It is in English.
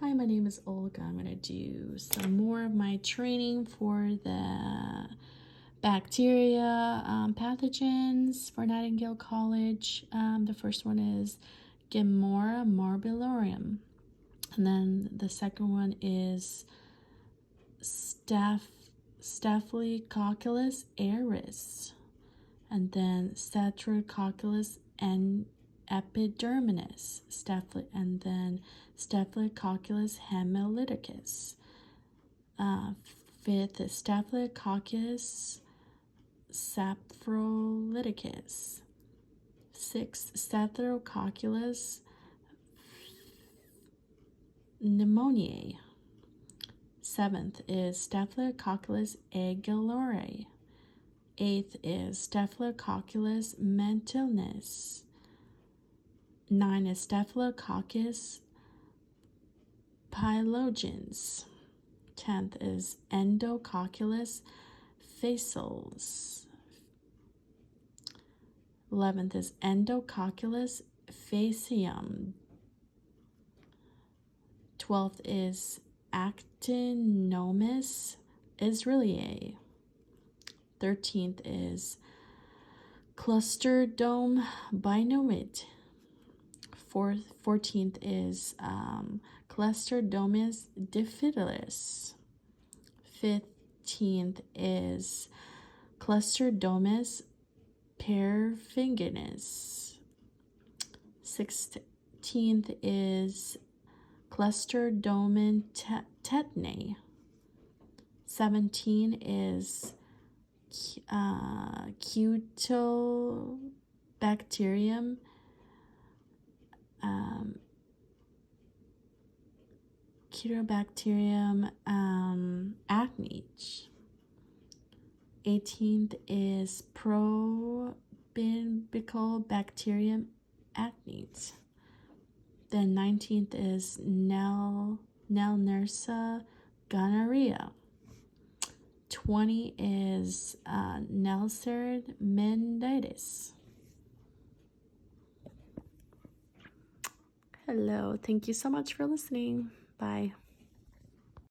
Hi, my name is Olga. I'm going to do some more of my training for the bacteria pathogens for Nightingale College. The first one is Gemora morbillorum. And then the second one is Staphylococcus aureus. And then Streptococcus and epidermis, and then Staphylococcus hemolyticus. Fifth is Staphylococcus saprolyticus. Sixth, Staphylococcus pneumoniae. Seventh is Staphylococcus aguilae. Eighth is Staphylococcus mentilus. 9 is Staphylococcus pyogenes. 10th is Endococcus facialis. 11th is Endococcus faecium. 12th is Actinomyces israelii. 13th is Clostridium binomid. 14th is Clostridium difficilis. 15th is Clostridium perfringens. 16th is Clostridium tetani. 17 is Cutobacterium acnes. 18th is Probimbicobacterium acnes. Then 19th is Nelnersa gonorrhea. 20 is Neisseria menditis. Hello, thank you so much for listening. Bye.